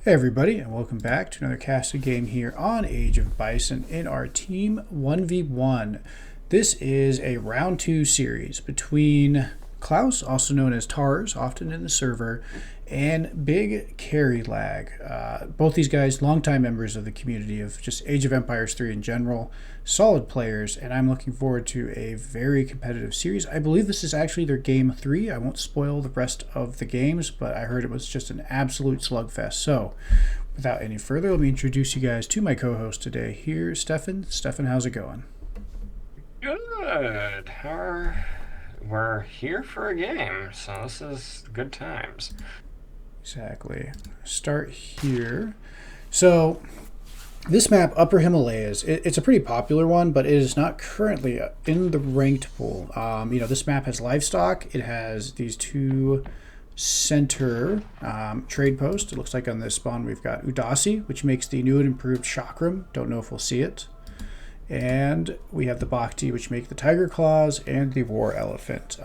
Hey everybody, and welcome back to another casted game here on Age of Bison in our Team 1v1. This is a round 2 series between Klaus, also known as Tars, often in the server, and Big Carry Lag. Both these guys, longtime members of the community of just Age of Empires 3 in general, solid players, and I'm looking forward to a very competitive series. I believe this is actually their game 3. I won't spoil the rest of the games, but I heard it was just an absolute slugfest. So, without any further, let me introduce you guys to my co-host today. Here's Stefan. Stefan, how's it going? Good. We're here for a game, so this is good times. Exactly. Start here. So, this map, Upper Himalayas, it's a pretty popular one, but it is not currently in the ranked pool. This map has livestock. It has these two center trade posts. It looks like on this spawn we've got Udasi, which makes the new and improved Chakram. Don't know if we'll see it. And we have the Bhakti, which make the Tiger Claws, and the War Elephant.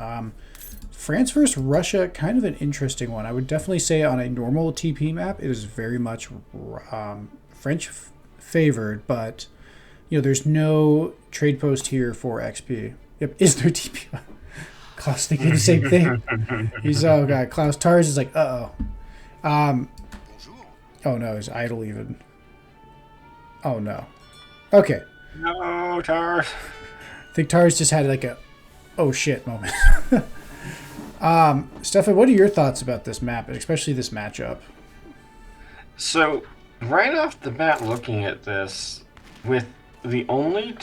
France versus Russia, kind of an interesting one. I would definitely say on a normal TP map, it is very much French favored, but there's no trade post here for XP. Yep, is there TP? Klaus thinking the same thing. He's oh god, Klaus Tars is like oh no, he's idle even. Oh no. Okay. No, Tars. I think Tars just had like a oh shit moment. Stefan, what are your thoughts about this map, and especially this matchup? So, right off the bat, looking at this, with we only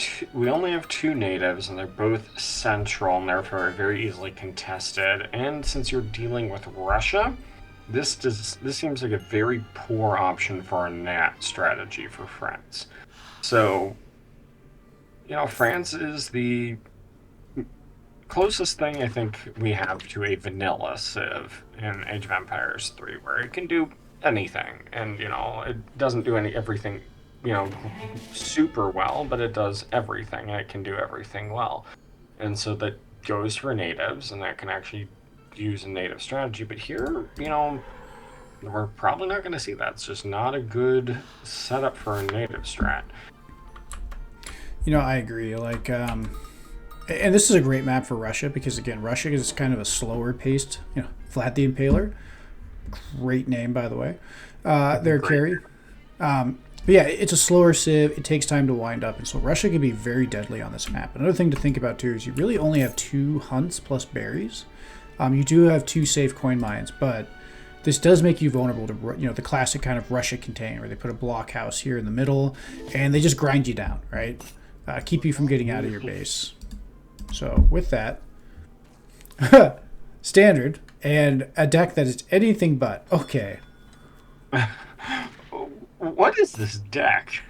have two natives, and they're both central, and therefore very easily contested. And since you're dealing with Russia, this seems like a very poor option for a NAT strategy for France. So, France is the closest thing I think we have to a vanilla Civ in Age of Empires 3, where it can do anything, and it doesn't do everything super well, but it does everything, and it can do everything well. And so that goes for natives, and that can actually use a native strategy. But here, we're probably not going to see that. It's just not a good setup for a native strat. I agree. And this is a great map for Russia because, again, Russia is kind of a slower paced, Vlad the Impaler. Great name, by the way. Their carry. But yeah, it's a slower civ. It takes time to wind up. And so Russia can be very deadly on this map. Another thing to think about, too, is you really only have 2 hunts plus berries. You do have 2 safe coin mines, but this does make you vulnerable to, the classic kind of Russia contain, where they put a blockhouse here in the middle, and they just grind you down, right? Keep you from getting out of your base. So with that, standard, and a deck that is anything but okay. What is this deck?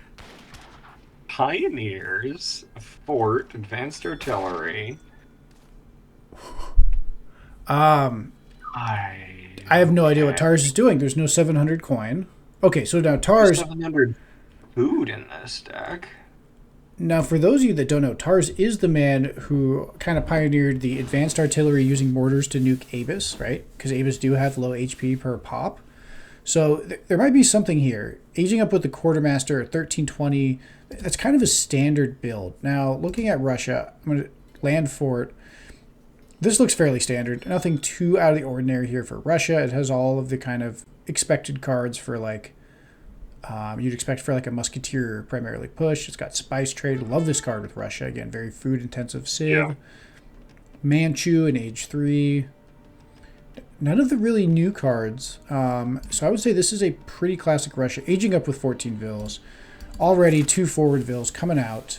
Pioneers, Fort, Advanced Artillery. I have no idea what Tars is doing. There's no 700 coin. Okay, so now Tars... 700 food in this deck. Now, for those of you that don't know, Tars is the man who kind of pioneered the advanced artillery using mortars to nuke Abyss, right? Because Abyss do have low HP per pop. So there might be something here. Aging up with the Quartermaster at 1320, that's kind of a standard build. Now, looking at Russia, I'm going to land fort. This looks fairly standard. Nothing too out of the ordinary here for Russia. It has all of the kind of expected cards for you'd expect for a musketeer primarily push. It's got spice trade. Love this card with Russia. Again, very food intensive civ. Yeah. Manchu in Age 3. None of the really new cards. So I would say this is a pretty classic Russia. Aging up with 14 vills. Already 2 forward vills coming out.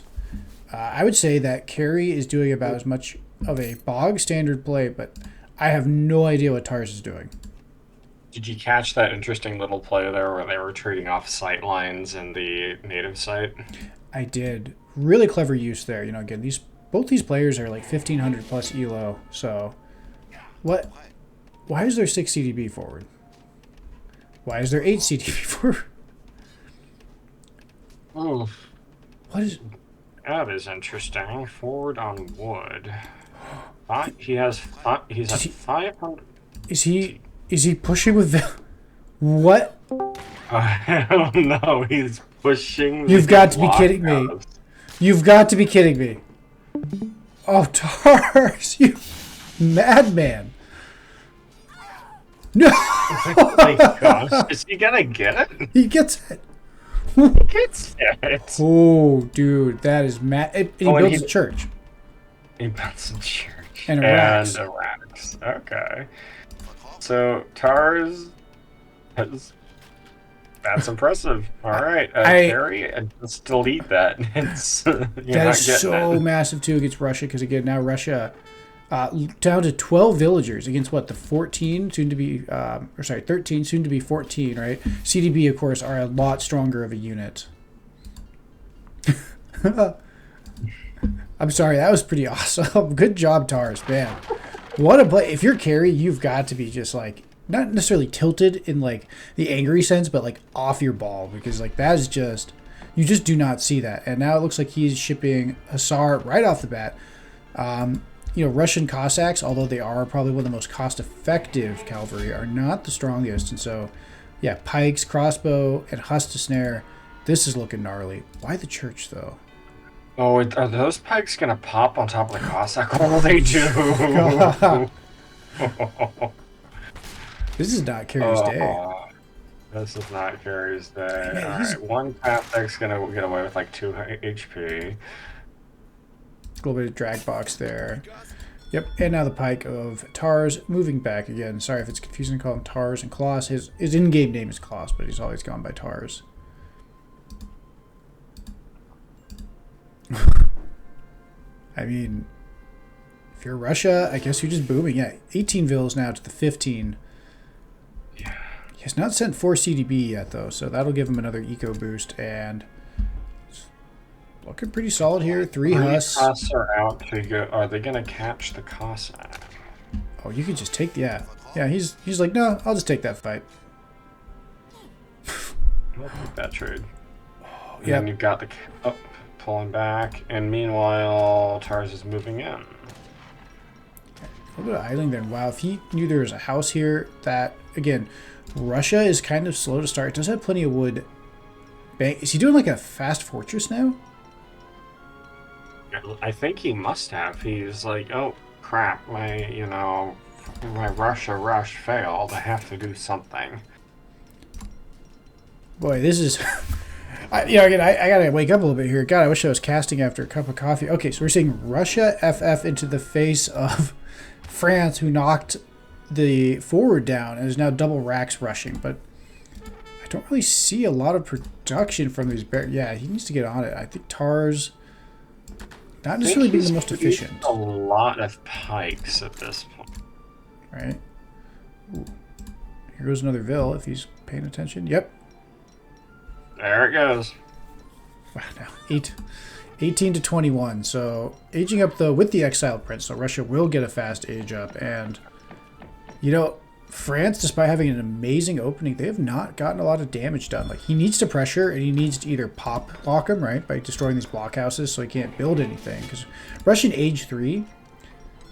I would say that Carry is doing about as much of a bog standard play, but I have no idea what Tars is doing. Did you catch that interesting little play there where they were trading off sight lines in the native site? I did. Really clever use there. Again, both these players are 1500 plus elo. So, what? Why is there 6 CDB forward? Why is there 8 CDB forward? Oh, what is? That is interesting. Forward on wood. He's at 500. Is he pushing with the... What? I don't know. He's pushing You've the got to be kidding me. blockhouse. You've got to be kidding me. Oh, Tars, you madman. No, Oh my gosh. Is he gonna get it? he gets it. He gets it. Oh, dude, that is mad. And he Oh, and builds a church. He built some church. And a Rax. And a Rax. Okay. So, Tars has... That's impressive. All right. Carrie, let's delete that. It's, that is so massive, too, against Russia, because, again, now Russia down to 12 villagers against, what, the 14, soon to be, 13, soon to be 14, right? CDB, of course, are a lot stronger of a unit. I'm sorry, that was pretty awesome. Good job, Tars, man. What a play. If you're carry, you've got to be just, like, not necessarily tilted in, like, the angry sense, but, like, off your ball, because, like, that is just, you just do not see that. And now it looks like he's shipping Hussar right off the bat. You know, Russian Cossacks, although they are probably one of the most cost-effective cavalry, are not the strongest. And so, yeah, pikes, crossbow, and Huss to snare. This is looking gnarly. Why the church, though? Oh, are those pikes going to pop on top of the Cossack? Oh, they do. This is not Carrie's day. This is not Carrie's day. Man, all right, one Catholics going to get away with like 2 HP. A little bit of drag box there. Yep, and now the pike of Tars moving back again. Sorry if it's confusing to call him Tars and Kloss. His in-game name is Kloss, but he's always gone by Tars. I mean, if you're Russia, I guess you're just booming. Yeah, 18 vills now to the 15. Yeah. He has not sent 4 CDB yet, though, so that'll give him another eco boost. And looking pretty solid here. 3 Huss. Huss are out to go. Are they going to catch the Cossack? Oh, you could just take... Yeah, he's like, no, I'll just take that fight. I'll take that trade. And Yep. then you've got the... Oh, pulling back. And meanwhile, Tars is moving in. A little bit of idling there. Wow, if he knew there was a house here, that, again, Russia is kind of slow to start. It does have plenty of wood. Is he doing like a fast fortress now? I think he must have. He's like, oh, crap, my Russia rush failed. I have to do something. Boy, this is... again, I gotta wake up a little bit here. God, I wish I was casting after a cup of coffee. Okay, so we're seeing Russia FF into the face of France, who knocked the forward down and is now double racks rushing. But I don't really see a lot of production from these bears. Yeah, he needs to get on it. I think Tars not necessarily being the most efficient. A lot of pikes at this point. Right. Ooh. Here goes another Vil if he's paying attention. Yep. There it goes. Wow, now 18 to 21. So aging up though with the exiled prince. So Russia will get a fast age up. And you know, France, despite having an amazing opening, they have not gotten a lot of damage done. Like, he needs to pressure, and he needs to either pop block him, right, by destroying these blockhouses so he can't build anything. Because Russian age 3,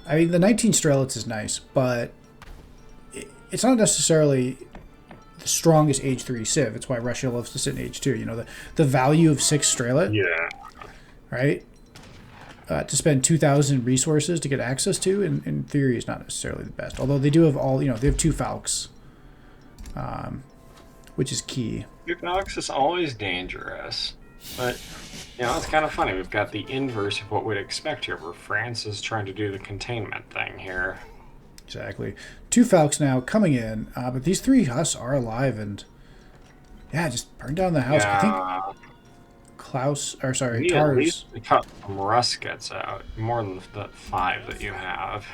I mean, the 19 Strelitz is nice, but it's not necessarily the strongest age 3 civ. It's why Russia loves to sit in age 2. You know, the value of 6 Strelit, yeah, right? To spend 2,000 resources to get access to, in theory, is not necessarily the best. Although they do have all, they have 2 Falcons, which is key. 2 Falcons is always dangerous, but it's kind of funny. We've got the inverse of what we'd expect here, where France is trying to do the containment thing here. Exactly. 2 Falcons now coming in, but these 3 Huss are alive, and yeah, just burn down the house. Yeah. I think Tars. At least cut some Ruskets out, more than the 5 that you have.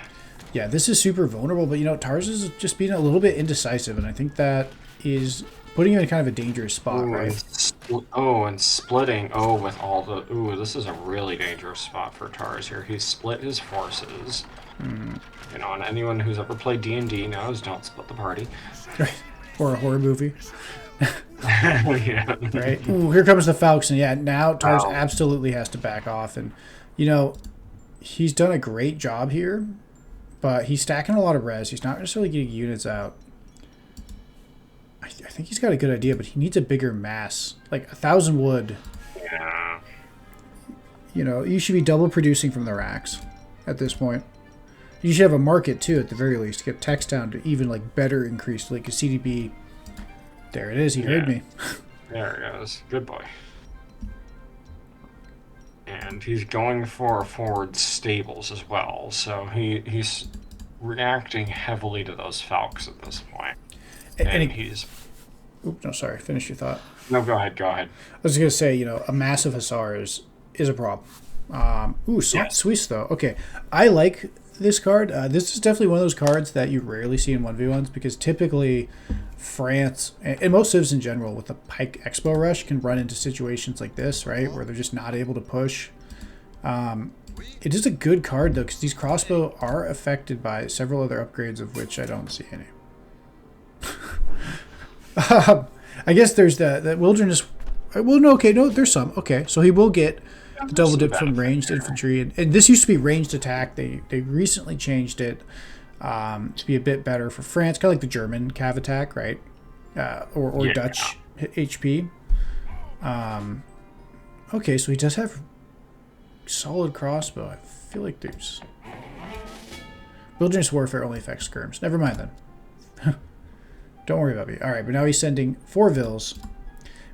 Yeah, this is super vulnerable, but Tars is just being a little bit indecisive, and I think that is putting him in kind of a dangerous spot, right? And splitting. Oh, with all the... Ooh, this is a really dangerous spot for Tars here. He's split his forces. And anyone who's ever played D&D knows don't split the party. Right. Or a horror movie. Yeah. Right. Ooh, here comes the Falcons. And yeah, now Tars absolutely has to back off. And, he's done a great job here, but he's stacking a lot of res. He's not necessarily getting units out. I think he's got a good idea, but he needs a bigger mass. Like 1,000 wood. Yeah. You know, you should be double producing from the racks at this point. You should have a market too, at the very least, to get text down to even like better increase, like a CDB. There it is. He heard me. There it goes. Good boy. And he's going for forward stables as well, so he's reacting heavily to those Falcons at this point. And he's... Oops, no, sorry. Finish your thought. No, go ahead. I was going to say, you know, a massive Hussar is a problem. Swiss, though. Okay, I like this card. This is definitely one of those cards that you rarely see in 1v1s because typically France, and most civs in general, with the Pike Expo Rush can run into situations like this, right, where they're just not able to push. It is a good card, though, because these crossbow are affected by several other upgrades, of which I don't see any. I guess there's the wilderness. Well, no, okay, no, there's some. Okay, so he will get the double dip from ranged infantry, and this used to be ranged attack. They recently changed it to be a bit better for France, kind of like the German cav attack, right? Or Dutch HP. Okay, so he does have solid crossbow. I feel like there's wilderness warfare only affects skirms. Never mind then. Don't worry about me. All right, but now he's sending 4 Vils,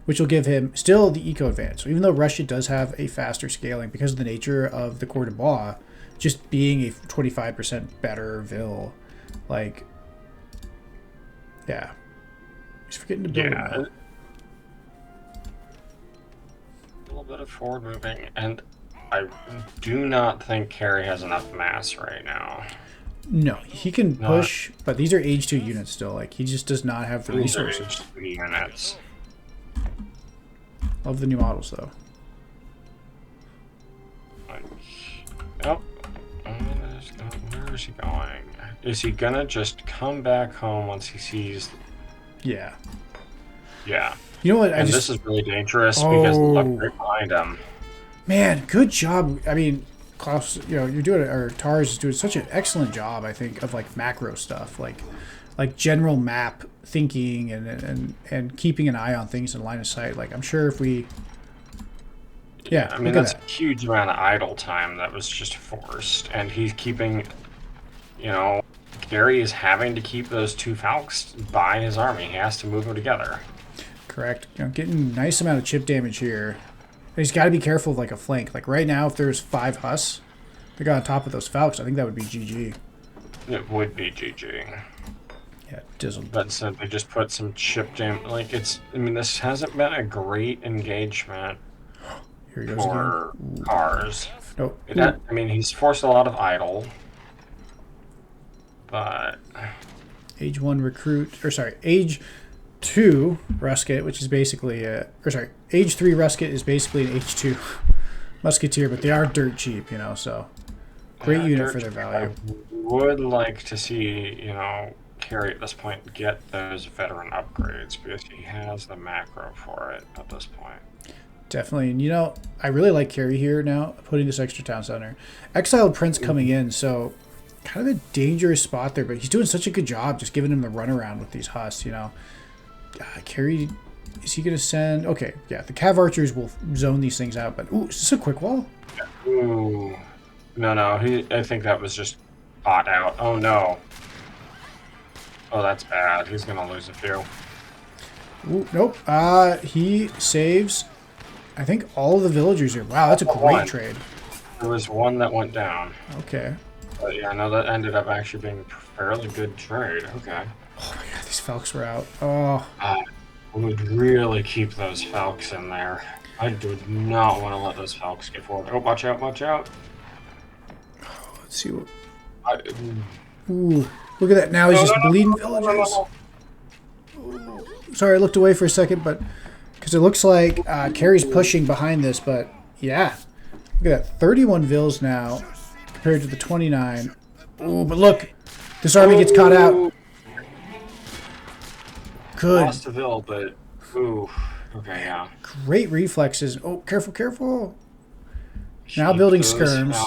which will give him still the eco advantage. So even though Russia does have a faster scaling because of the nature of the Corps de Bois, just being a 25% better Vil, like, yeah. He's forgetting to build him out. A little bit of forward moving, and I do not think Carey has enough mass right now. No, he can push, but these are age 2 units still. Like, he just does not have the resources. Age 3 units. Love the new models, though. Oh, where is he going? Is he gonna just come back home once he sees? Yeah. Yeah. You know what? This is really dangerous because look right behind him. Man, good job. I mean, Klaus, you know, you're doing it, or Tars is doing such an excellent job, I think, of like macro stuff, like general map thinking and keeping an eye on things in line of sight. Like, I'm sure if we, I mean, that's a huge amount of idle time that was just forced, and he's keeping, you know, Gary is having to keep those 2 Falcons by his army. He has to move them together. Correct. You know, getting a nice amount of chip damage here. He's got to be careful of like a flank. Like right now, if there's 5 Huss, they got on top of those Falcons. I think that would be GG. It would be GG. Yeah, dizzled. But so they just put some chip damage. Like it's. I mean, this hasn't been a great engagement Here he goes for again. cars. Nope. I mean, he's forced a lot of idle, but Age 1 recruit, or sorry, Age 2 Rusket, which is basically Age 3 Rusket is basically an Age 2 Musketeer, but they are dirt cheap, you know, so great unit for their value. I would like to see, you know, Carey at this point get those veteran upgrades because he has the macro for it at this point. Definitely, and you know, I really like Carey here now, putting this extra town center. Exiled Prince coming in, so kind of a dangerous spot there, but he's doing such a good job just giving him the runaround with these Huss, you know. Carey, is he going to send... Okay, yeah, the Cav Archers will zone these things out, but... Ooh, is this a quick wall? Ooh. No, I think that was just bought out. Oh, no. Oh, that's bad. He's going to lose a few. Ooh, nope. He saves, I think, all of the villagers here. Wow, that's a great trade. There was one that went down. Okay. But yeah, no, that ended up actually being a fairly good trade. Okay. Oh my god, these Falcons were out. Oh. We would really keep those Falcons in there. I do not want to let those Falcons get forward. Oh, watch out, watch out. Oh, let's see what... Ooh, look at that. Now he's just bleeding villagers. Ooh. Sorry, I looked away for a second, but... Because it looks like Carey's pushing behind this, but yeah. Look at that. 31 Vils now compared to the 29. Ooh, but look. This army gets caught out. Good. Lost a Vil, but... Ooh. Okay, yeah. Great reflexes. Oh, careful, careful. Now building skirms.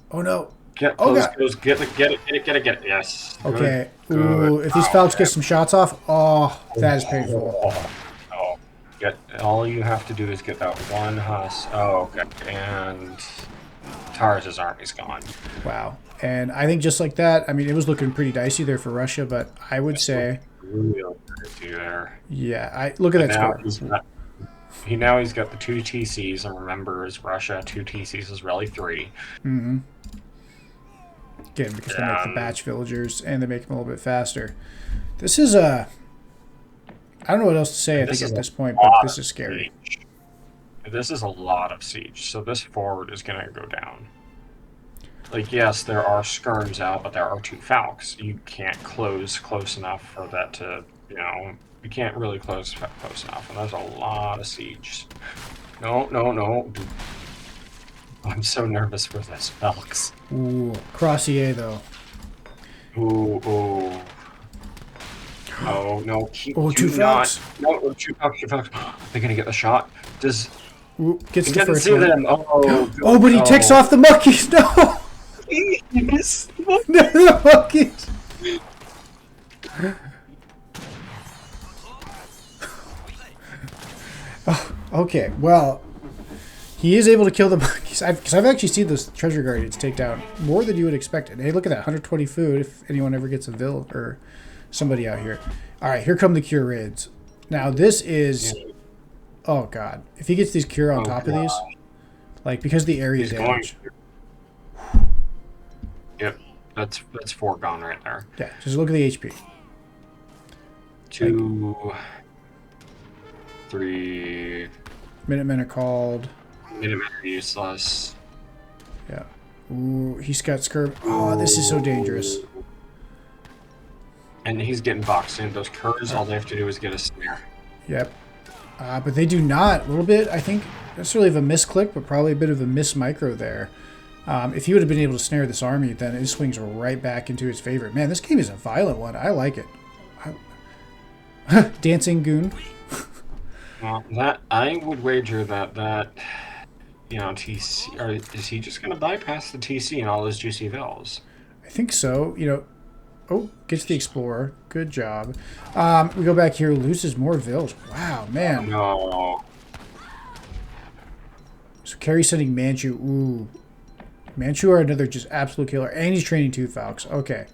Oh, no. Get Oh close, god. close, get it. Yes. Good. Okay. Good. Ooh, if these Ow. Falcons get some shots off, oh, that is painful. Oh, get all you have to do is get that one husk. Oh, okay. And Tarz's army's gone. Wow. And I think just like that, I mean, it was looking pretty dicey there for Russia, but I would say, Real crazy there. yeah, I look at And that now score. he's got the 2 TCs, and remember, as Russia, 2 TCs is really 3. Mm-hmm. Again, because they make the Um, batch villagers and they make them a little bit faster. This is a. I don't know what else to say, I think, at this point, but this is scary. Siege. This is a lot of siege, so this forward is going to go down. Like, yes, there are skirms out, but there are 2 Falcons. You can't close close enough for that to, you can't really close close enough, and there's a lot of siege. No, no, no. I'm so nervous for this, Falcons. Ooh, Crossier, though. Ooh, ooh. Oh, no. Oh, Do 2 not. Falcons. No, 2 Falcons, 2 Falcons. They're going to get the shot. Does. Ooh, gets He the doesn't first see one. them. Oh, Oh, but he takes off the monkeys. No! Yes. No, the monkeys. Oh, okay, well, he is able to kill the monkeys. Because I've actually seen those treasure guardians take down more than you would expect. And hey, look at that, 120 food if anyone ever gets a vill or somebody out here. All right, here come the cure raids. Now, this is... Oh, God. If he gets these cure on top of these, like, because the area damage. Yep, that's 4 gone right there. Yeah, just look at the HP. 2, 3. Minutemen are called. Minutemen are useless. Yeah. Ooh, he's got scurvy. Oh, this is so dangerous. And he's getting boxed in. Those curs, all they have to do is get a snare. Yep. But they do not. A little bit, I think, necessarily of a misclick, but probably a bit of a miss micro there. If he would have been able to snare this army, then his swings are right back into his favor. Man, this game is a violent one. I like it. Dancing goon. Well, that I would wager that TC, or is he just going to bypass the TC and all his juicy vills? I think so. Oh, gets the Explorer. Good job. We go back here, loses more vills. Wow, man. No. So Carrie's sending Manchu. Ooh. Manchu are another just absolute killer. And he's training 2 Falcons. Okay.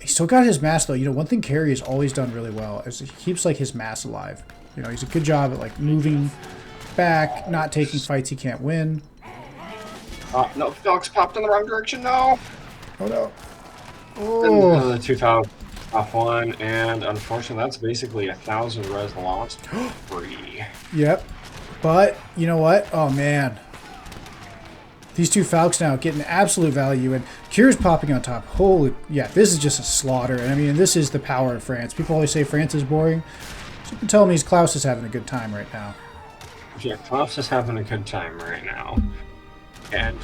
He still got his mass, though. One thing Carrie has always done really well is he keeps, like, his mass alive. He's a good job at, like, moving back, not taking fights he can't win. No, Falcons popped in the wrong direction. No. Oh, no. Oh. The 2,000 off one, and unfortunately, that's basically 1,000 res lost. Free. Yep. But, you know what? Oh, man. These 2 Falcons now getting absolute value, and Cure's popping on top. Holy, yeah, this is just a slaughter. And I mean, this is the power of France. People always say France is boring. So you can tell me Klaus is having a good time right now. Yeah, Klaus is having a good time right now. And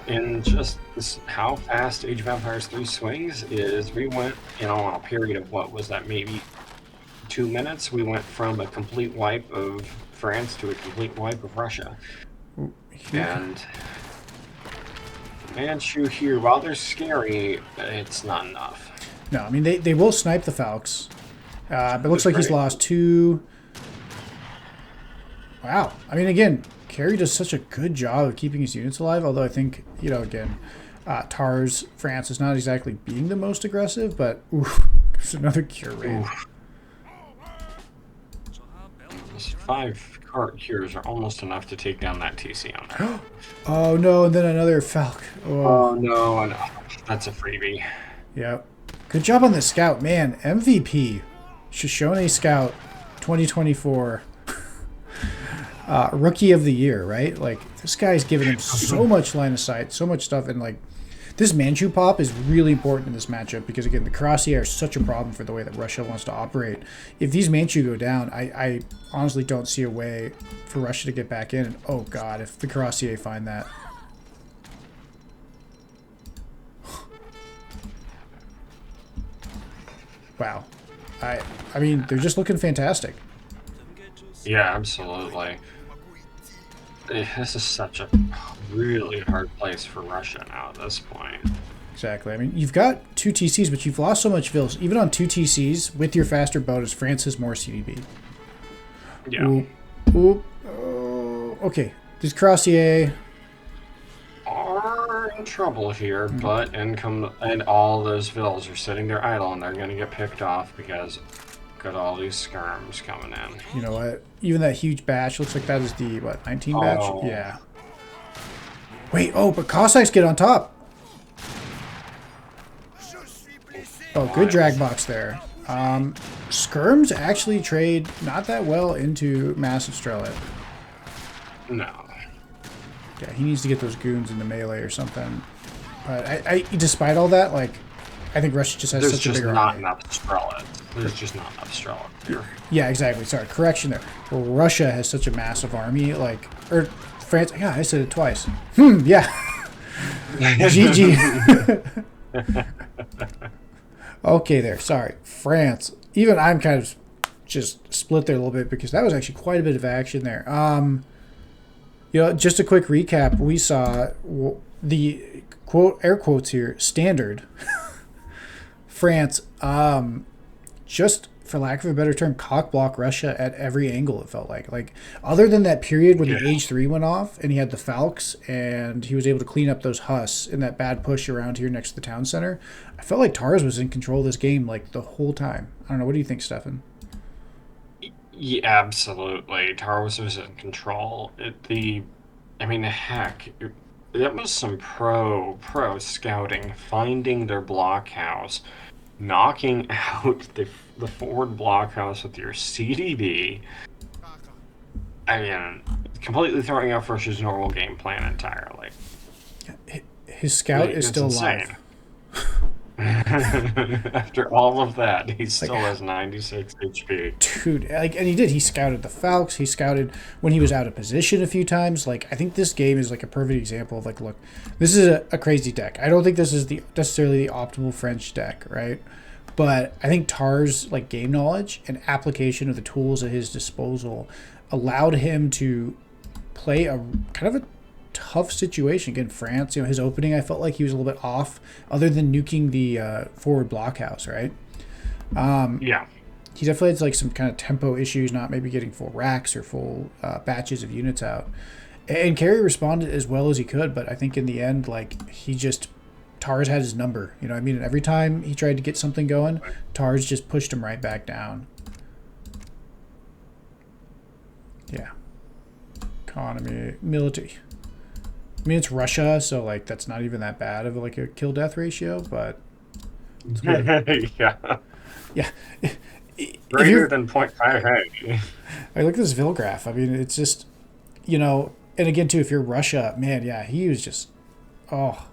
in just this, how fast Age of Empires 3 swings is, we went, on a period of, what was that, maybe 2 minutes, we went from a complete wipe of France to a complete wipe of Russia. And Manchu here, while they're scary, it's not enough. No, I mean, they will snipe the Falcons. But it looks like he's lost 2. Wow. I mean, again, Carrie does such a good job of keeping his units alive, although I think, again, Tars, France is not exactly being the most aggressive, but oof, there's another cure raid. Those 5 cart cures are almost enough to take down that TC on there. Oh, no, and then another Falcon. Oh, no, that's a freebie. Yep. Good job on the scout. Man, MVP. Shoshone Scout 2024. Rookie of the year, right? Like, this guy's giving him so much line of sight, so much stuff, and, like, this Manchu pop is really important in this matchup because, again, the Crossier are such a problem for the way that Russia wants to operate. If these Manchu go down, I honestly don't see a way for Russia to get back in. And, oh, God, if the Crossier find that. Wow. I mean, they're just looking fantastic. Yeah, absolutely. this is such a really hard place for Russia now at this point. Exactly. I mean, you've got 2 TCs, but you've lost so much vills. Even on 2 TCs, with your faster bonus, France has more CDB. Yeah. Oop. Oop. Oh, okay. These Crossier are in trouble here, but and all those vills are sitting there idle, and they're going to get picked off because got all these skirms coming in. You know what? Even that huge batch looks like that is the, what, 19 batch? Oh. Yeah. Wait, oh, but Cossacks get on top. Oh, good drag box there. Skirms actually trade not that well into Massive Strellet. No. Yeah, he needs to get those goons into melee or something. But I despite all that, like, I think Russia just has There's such a just bigger not army. enough Strellet. There's just not enough Strellet here. Yeah, exactly. Sorry, correction there. Russia has such a massive army, like, or France. Yeah, I said it twice. Yeah. GG. Okay, there. Sorry, France. Even I'm kind of just split there a little bit because that was actually quite a bit of action there. You know, just a quick recap. We saw the quote air quotes here standard France. Just for lack of a better term, cock block Russia at every angle. It felt like other than that period when the H3 went off and he had the Falks and he was able to clean up those Huss in that bad push around here next to the town center. I felt like Tars was in control of this game like the whole time. I don't know. What do you think, Stefan? Yeah, absolutely. Taros was in control. I mean, heck, that was some pro scouting, finding their blockhouse, knocking out the forward blockhouse with your CDB. I mean, completely throwing off Russia's normal game plan entirely. His scout is still alive. After all of that, he still has 96 HP. Dude, like, and he did. He scouted the Falcons. He scouted when he was out of position a few times. Like, I think this game is like a perfect example of like, look, this is a crazy deck. I don't think this is necessarily the optimal French deck, right? But I think Tar's like game knowledge and application of the tools at his disposal allowed him to play a kind of a tough situation against France. You know, his opening, I felt like he was a little bit off, other than nuking the forward blockhouse, right? Yeah. He definitely had like some kind of tempo issues, not maybe getting full racks or full batches of units out. And Kerry responded as well as he could, but I think in the end, like, Tars had his number. You know what I mean? And every time he tried to get something going, Tars just pushed him right back down. Yeah. Economy, military. I mean, it's Russia, so like that's not even that bad of like a kill-death ratio, but it's good. Yeah. Yeah. Greater than 0.58. I look at this Vil graph. I mean, it's just, you know, and again too, if you're Russia, man, yeah, he was just, oh.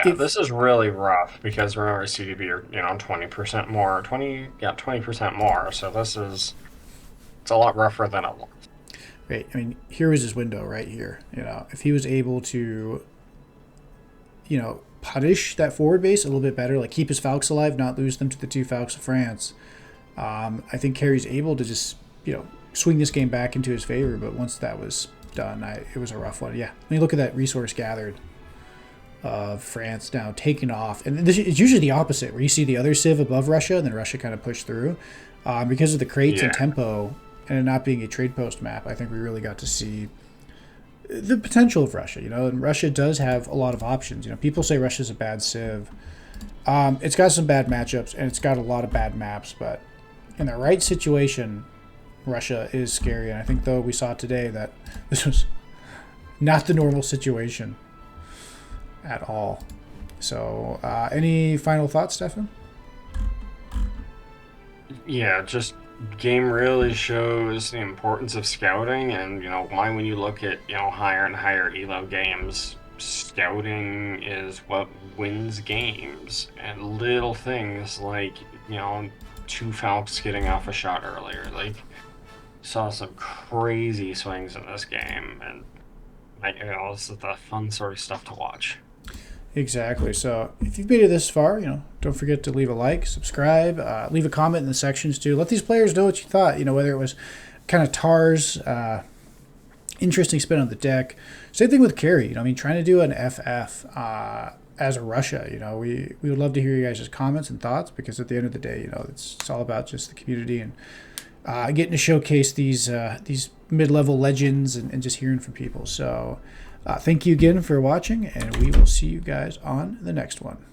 This is really rough because remember CDB are 20% more, 20% more. So it's a lot rougher than it looks. Right. I mean, here was his window right here. You know, if he was able to, you know, punish that forward base a little bit better, like keep his Falcons alive, not lose them to the 2 Falcons of France, I think Kerry's able to just, you know, swing this game back into his favor. But once that was done, it was a rough one. Yeah. I mean, look at that resource gathered of France now taking off. And it's usually the opposite, where you see the other Civ above Russia, and then Russia kind of pushed through. Because of the crates and tempo, and it not being a trade post map, I think we really got to see the potential of Russia, you know, and Russia does have a lot of options. You know, people say Russia's a bad Civ. It's got some bad matchups, and it's got a lot of bad maps, but in the right situation, Russia is scary. And I think, though, we saw today that this was not the normal situation at all. So, any final thoughts, Stefan? Yeah, just game really shows the importance of scouting, and why when you look at higher and higher elo games, scouting is what wins games. And little things like 2 Falcons getting off a shot earlier, like saw some crazy swings in this game, and this is the fun sort of stuff to watch. Exactly. So if you've made it this far, don't forget to leave a like, subscribe, leave a comment in the sections too. Let these players know what you thought, whether it was kind of Tars, interesting spin on the deck. Same thing with carry. You know, I mean, trying to do an FF as a Russia. You know, we would love to hear you guys' comments and thoughts, because at the end of the day, you know, it's all about just the community and getting to showcase these mid-level legends and just hearing from people. So thank you again for watching, and we will see you guys on the next one.